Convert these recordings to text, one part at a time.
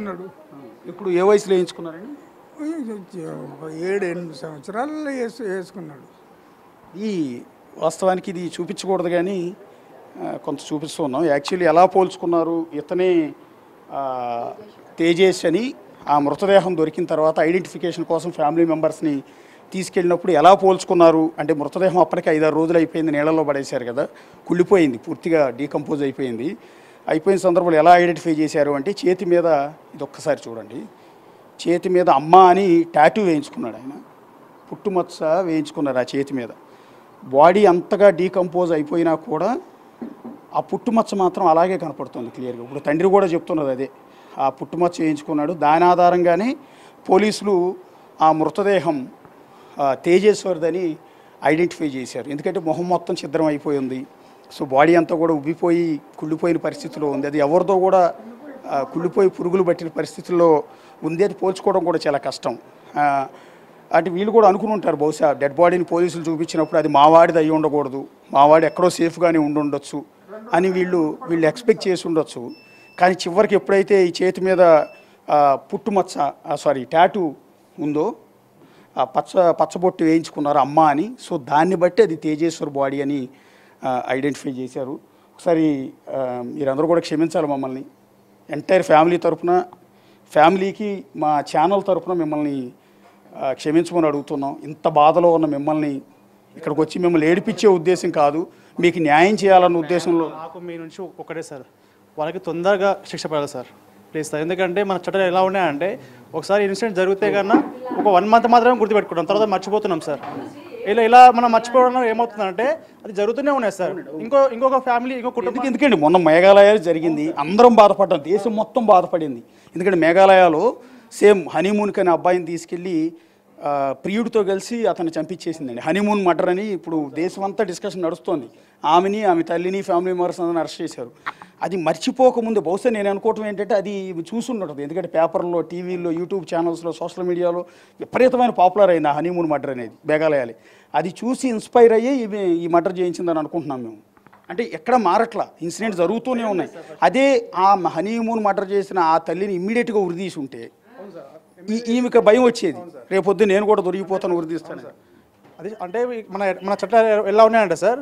అన్నాడు. ఇప్పుడు ఏ వయసులో వేయించుకున్నారండి? 7-8 సంవత్సరాలలో వేసుకున్నాడు. ఈ వాస్తవానికి ఇది చూపించకూడదు కానీ కొంత చూపిస్తూ ఉన్నాం. యాక్చువల్లీ ఎలా పోల్చుకున్నారు ఇతనే తేజేష్ అని ఆ మృతదేహం దొరికిన తర్వాత ఐడెంటిఫికేషన్ కోసం ఫ్యామిలీ మెంబర్స్ని తీసుకెళ్ళినప్పుడు ఎలా పోల్చుకున్నారు అంటే మృతదేహం అప్పటికి 5-6 రోజులు అయిపోయింది, నీళ్ళలో పడేశారు కదా, కుళ్ళిపోయింది, పూర్తిగా డీకంపోజ్ అయిపోయింది. అయిపోయిన సందర్భంలో ఎలా ఐడెంటిఫై చేశారు అంటే చేతి మీద ఇది ఒక్కసారి చూడండి, చేతి మీద అమ్మ అని టాటూ వేయించుకున్నాడు ఆయన, పుట్టుమచ్చ వేయించుకున్నారు ఆ చేతి మీద. బాడీ అంతగా డీకంపోజ్ అయిపోయినా కూడా ఆ పుట్టుమచ్చ మాత్రం అలాగే కనపడుతుంది క్లియర్గా. ఇప్పుడు తండ్రి కూడా చెప్తున్నది అదే, ఆ పుట్టుమచ్చ వేయించుకున్నాడు. దాని ఆధారంగానే పోలీసులు ఆ మృతదేహం తేజేశ్వర్దని ఐడెంటిఫై చేశారు. ఎందుకంటే మొహం మొత్తం ఛిద్రం అయిపోయింది, సో బాడీ అంతా కూడా ఉబ్బిపోయి కుళ్ళిపోయిన పరిస్థితిలో ఉంది. అది ఎవరితో కూడా కుళ్ళిపోయి పురుగులు పట్టిన పరిస్థితుల్లో ఉంది. అది పోల్చుకోవడం కూడా చాలా కష్టం. అంటే వీళ్ళు కూడా అనుకుని ఉంటారు బహుశా డెడ్ బాడీని పోలీసులు చూపించినప్పుడు అది మావాడిది అయ్యి ఉండకూడదు, మావాడు ఎక్కడో సేఫ్గానే ఉండొచ్చు అని వీళ్ళు ఎక్స్పెక్ట్ చేసి ఉండొచ్చు. కానీ చివరికి ఎప్పుడైతే ఈ చేతి మీద పుట్టుమచ్చ టాటూ ఉందో, పచ్చబొట్టు వేయించుకున్నారు అమ్మ అని, సో దాన్ని బట్టి అది తేజేశ్వర్ బాడీ అని ఐడెంటిఫై చేశారు. ఒకసారి మీరందరూ కూడా క్షమించాలి మమ్మల్ని, ఎంటైర్ ఫ్యామిలీ తరఫున, ఫ్యామిలీకి మా ఛానల్ తరఫున మిమ్మల్ని క్షమించమని అడుగుతున్నాం. ఇంత బాధలో ఉన్న మిమ్మల్ని ఇక్కడికి వచ్చి మిమ్మల్ని ఏడిపించే ఉద్దేశం కాదు, మీకు న్యాయం చేయాలన్న ఉద్దేశంలో. నాకు మీ నుంచి ఒకటే సార్, వాళ్ళకి తొందరగా శిక్ష పడాలి సార్, ప్లీజ్ సార్. ఎందుకంటే మన చట్టాలు ఎలా ఉన్నాయంటే ఒకసారి ఇన్సిడెంట్ జరిగితే కన్నా ఒక 1 month మాత్రమే గుర్తుపెట్టుకుంటాం, తర్వాత మర్చిపోతున్నాం సార్. ఇలా మనం మర్చిపోవడం ఏమవుతుందంటే అది జరుగుతూనే ఉన్నాయి సార్. ఇంకొక ఫ్యామిలీ, ఇంకో కుటుంబం. ఎందుకండి మొన్న మేఘాలయాలు జరిగింది, అందరం బాధపడ్డాం, దేశం మొత్తం బాధపడింది. ఎందుకంటే మేఘాలయాలో సేమ్ హనీమూన్కి అనే అబ్బాయిని తీసుకెళ్ళి ప్రియుడితో కలిసి అతన్ని చంపించేసిందండి. హనీమూన్ మర్డర్ అని ఇప్పుడు దేశం అంతా డిస్కషన్ నడుస్తోంది. ఆమెని, ఆమె తల్లిని, ఫ్యామిలీ మెంబర్స్ అందరిని అరెస్ట్ చేశారు. అది మర్చిపోకముందు బహుశా నేను అనుకోవటం ఏంటంటే అది చూసుంటుంది. ఎందుకంటే పేపర్లో, టీవీల్లో, యూట్యూబ్ ఛానల్స్లో, సోషల్ మీడియాలో విపరీతమైన పాపులర్ అయింది ఆ హనీమూన్ మర్డర్ అనేది, మేఘాలయాలి. అది చూసి ఇన్స్పైర్ అయ్యి ఈ మర్డర్ చేయించిందని అనుకుంటున్నాం మేము. అంటే ఎక్కడ మారట్లా, ఇన్సిడెంట్ జరుగుతూనే ఉన్నాయి. అదే ఆ హనీమూన్ మర్డర్ చేసిన ఆ తల్లిని ఇమ్మీడియట్గా ఉరిదీసి ఉంటే ఈమెకి భయం వచ్చేది, రేపొద్దు నేను కూడా దొరికిపోతాను, ఉరిదీస్తాను. అది అంటే మన చట్టాలు ఎలా ఉన్నాయంటే సార్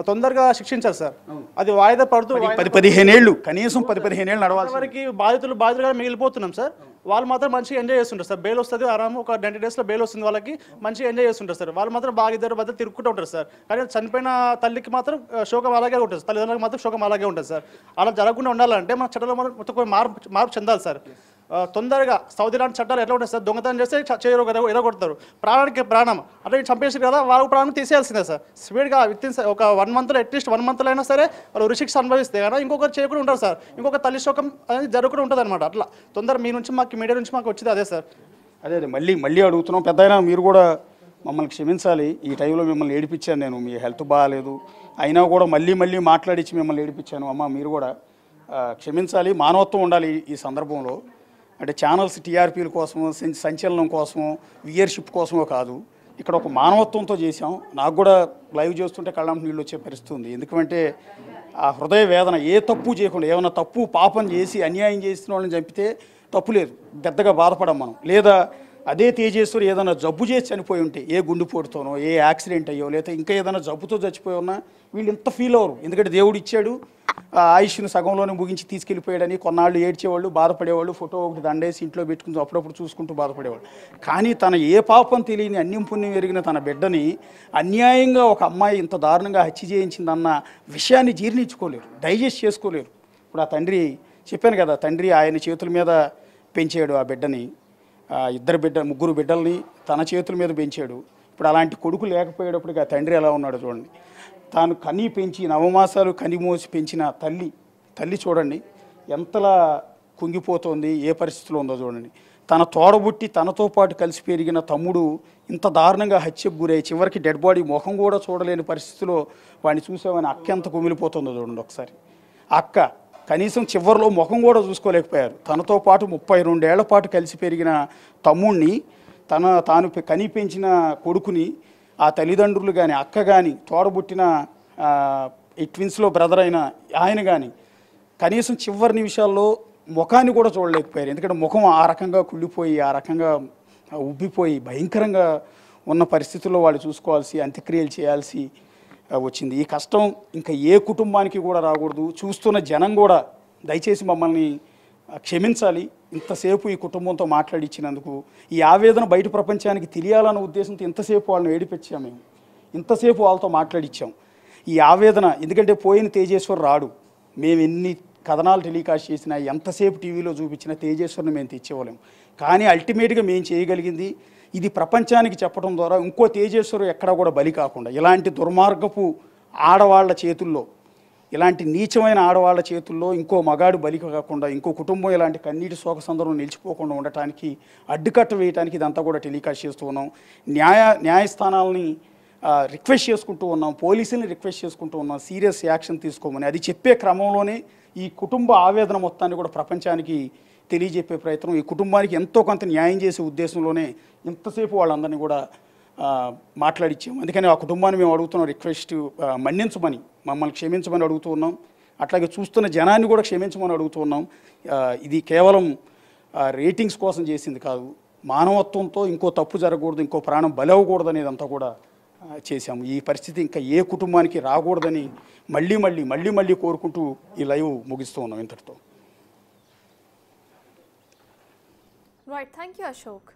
తొందరగా శిక్షించాలి సార్. అది వాయిదా పడుతూ 10-15 ఏళ్ళు, కనీసం 10-15 ఏళ్ళు నడవాలి. వారికి బాధితులుగా మిగిలిపోతున్నాం సార్. వాళ్ళు మాత్రం మంచిగా ఎంజాయ్ చేస్తుంటారు సార్. బెయిల్ వస్తుంది, ఆరాము ఒక 90 daysలో బెయిల్ వస్తుంది, వాళ్ళకి మంచిగా ఎంజాయ్ చేస్తుంటారు సార్. వాళ్ళు మాత్రం బాగా ఇద్దరు బద్దలు తిరుగుతూ ఉంటారు సార్. కానీ చనిపోయిన తల్లికి మాత్రం శోకం అలాగే ఉంటుంది, తల్లిదండ్రులకు మాత్రం శోకం అలాగే ఉంటుంది సార్. అలా జరగకుండా ఉండాలంటే మన చట్టాలు మొత్తం మార్పు చెందాలి సార్. తొందరగా సౌదీ లాంటి చట్టాలు ఎట్లా ఉంటాయి సార్, దొంగతనం చేస్తే చేయరు కదా, ఎరగొడతారు, ప్రాణానికి ప్రాణం అంటే చంపేసి కదా, వాళ్ళకు ప్రాణం తీసేయాల్సిందే సార్. స్పీడ్గా ఒక 1 monthలో అట్లీస్ట్ 1 monthలో అయినా సరే వాళ్ళు ఉరిశిక్ష అనుభవిస్తే కదా ఇంకొకరు చేయకుండా ఉంటారు సార్, ఇంకొక తల్లి శోకం అనేది జరగకుండా ఉంటుంది అనమాట. అట్లా తొందర మీ నుంచి మాకు, మీడియా నుంచి మాకు వచ్చింది అదే సార్. అదే మళ్ళీ అడుగుతున్నాం. పెద్దయినా మీరు కూడా మమ్మల్ని క్షమించాలి, ఈ టైంలో మిమ్మల్ని ఏడిపించాను నేను, మీ హెల్త్ బాగాలేదు అయినా కూడా మళ్ళీ మాట్లాడించి మిమ్మల్ని ఏడిపించాను. అమ్మ మీరు కూడా క్షమించాలి, మానవత్వం ఉండాలి ఈ సందర్భంలో. అంటే ఛానల్స్ టీఆర్పీల కోసమో, సంచలనం కోసమో, వ్యూయర్షిప్ కోసమో కాదు, ఇక్కడ ఒక మానవత్వంతో చేసాం. నాకు కూడా లైవ్ చేస్తుంటే కళ్ళంట నీళ్ళు వచ్చే పరిస్థితి ఉంది. ఎందుకంటే ఆ హృదయ వేదన, ఏ తప్పు చేయకుండా, ఏమైనా తప్పు పాపం చేసి అన్యాయం చేసిన వాళ్ళని చంపితే తప్పు లేదు, పెద్దగా బాధపడం మనం. లేదా అదే తేజేశ్వరి ఏదైనా జబ్బు చేసి చనిపోయి ఉంటే, ఏ గుండెపోటుతోనో, ఏ యాక్సిడెంట్ అయ్యో, లేదా ఇంకా ఏదైనా జబ్బుతో చచ్చిపోయి ఉన్నా వీళ్ళు ఇంత ఫీల్ అవ్వరు. ఎందుకంటే దేవుడు ఇచ్చాడు, ఆయుష్ను సగంలోనే ముగించి తీసుకెళ్ళిపోయాడని కొన్నాళ్ళు ఏడ్చేవాళ్ళు, బాధపడేవాళ్ళు, ఫోటో ఒకటి దండేసి ఇంట్లో పెట్టుకుంటూ అప్పుడప్పుడు చూసుకుంటూ బాధపడేవాళ్ళు. కానీ తన ఏ పాపం తెలియని, అన్యం పుణ్యం ఎరిగిన తన బిడ్డని అన్యాయంగా ఒక అమ్మాయి ఇంత దారుణంగా హత్య చేయించిందన్న విషయాన్ని జీర్ణించుకోలేరు, డైజెస్ట్ చేసుకోలేరు. ఇప్పుడు ఆ తండ్రి చెప్పాను కదా, తండ్రి ఆయన చేతుల మీద పెంచాడు ఆ బిడ్డని, ముగ్గురు బిడ్డల్ని తన చేతుల మీద పెంచాడు. ఇప్పుడు అలాంటి కొడుకు లేకపోయేటప్పటికి ఆ తండ్రి ఎలా ఉన్నాడో చూడండి. తాను కని పెంచి 9 మాసాలు కనిమోసి పెంచిన తల్లి చూడండి ఎంతలా కుంగిపోతోంది, ఏ పరిస్థితిలో ఉందో చూడండి. తన తోడబుట్టి తనతో పాటు కలిసి పెరిగిన తమ్ముడు ఇంత దారుణంగా హత్యకు గురై చివరికి డెడ్ బాడీ ముఖం కూడా చూడలేని పరిస్థితిలో వాడిని చూసామని అక్క ఎంత కుమిలిపోతుందో చూడండి ఒకసారి. అక్క కనీసం చివరిలో ముఖం కూడా చూసుకోలేకపోయారు. తనతో పాటు 32 ఏళ్ల పాటు కలిసి పెరిగిన తమ్ముడిని, తాను కని పెంచిన కొడుకుని, ఆ తల్లిదండ్రులు కానీ, అక్క కానీ, తోడబుట్టిన ఈ ట్విన్స్లో బ్రదర్ అయిన ఆయన కానీ కనీసం చివరి నిమిషాల్లో ముఖాన్ని కూడా చూడలేకపోయారు. ఎందుకంటే ముఖం ఆ రకంగా కుళ్ళిపోయి ఆ రకంగా ఉబ్బిపోయి భయంకరంగా ఉన్న పరిస్థితుల్లో వాళ్ళు చూసుకోవాల్సి అంత్యక్రియలు చేయాల్సి వచ్చింది. ఈ కష్టం ఇంకా ఏ కుటుంబానికి కూడా రాకూడదు. చూస్తున్న జనం కూడా దయచేసి మమ్మల్ని క్షమించాలి. ఇంతసేపు ఈ కుటుంబంతో మాట్లాడిచ్చినందుకు ఈ ఆవేదన బయట ప్రపంచానికి తెలియాలన్న ఉద్దేశంతో ఇంతసేపు వాళ్ళని ఏడిపించాం. మేము ఇంతసేపు వాళ్ళతో మాట్లాడిచ్చాం. ఈ ఆవేదన ఎందుకంటే పోయిన తేజేశ్వర్ రాడు. మేము ఎన్ని కథనాలు టెలికాస్ట్ చేసినా ఎంతసేపు టీవీలో చూపించినా తేజేశ్వర్ని మేము తెచ్చేవాళ్ళం. కానీ అల్టిమేట్గా మేము చేయగలిగింది ఇది ప్రపంచానికి చెప్పడం ద్వారా ఇంకో తేజేశ్వరు ఎక్కడా కూడా బలి కాకుండా ఇలాంటి దుర్మార్గపు ఆడవాళ్ల చేతుల్లో, ఇలాంటి నీచమైన ఆడవాళ్ల చేతుల్లో ఇంకో మగాడు బలి కాకుండా ఇంకో కుటుంబం ఇలాంటి కన్నీటి శోక సందర్భం నిలిచిపోకుండా ఉండటానికి అడ్డుకట్ట వేయడానికి ఇదంతా కూడా టెలికాస్ట్ చేస్తూ ఉన్నాం. న్యాయస్థానాలని రిక్వెస్ట్ చేసుకుంటూ ఉన్నాం, పోలీసుల్ని రిక్వెస్ట్ చేసుకుంటూ ఉన్నాం సీరియస్ యాక్షన్ తీసుకోమని. అది చెప్పే క్రమంలోనే ఈ కుటుంబ ఆవేదన మొత్తాన్ని కూడా ప్రపంచానికి తెలియజెప్పే ప్రయత్నం, ఈ కుటుంబానికి ఎంతో కొంత న్యాయం చేసే ఉద్దేశంలోనే ఇంతసేపు వాళ్ళందరినీ కూడా మాట్లాడిచ్చాము. అందుకని ఆ కుటుంబాన్ని మేము అడుగుతున్నాం, రిక్వెస్ట్ మన్నించమని, మమ్మల్ని క్షమించమని అడుగుతూ ఉన్నాం. అట్లాగే చూస్తున్న జనాన్ని కూడా క్షమించమని అడుగుతూ ఉన్నాం. ఇది కేవలం రేటింగ్స్ కోసం చేసింది కాదు, మానవత్వంతో ఇంకో తప్పు జరగకూడదు, ఇంకో ప్రాణం బలవకూడదు అనేది అంతా కూడా చేశాము. ఈ పరిస్థితి ఇంకా ఏ కుటుంబానికి రాకూడదని మళ్ళీ కోరుకుంటూ ఈ లైవ్ ముగిస్తూ ఉన్నాం ఇంతటితో. Right, thank you, Ashok.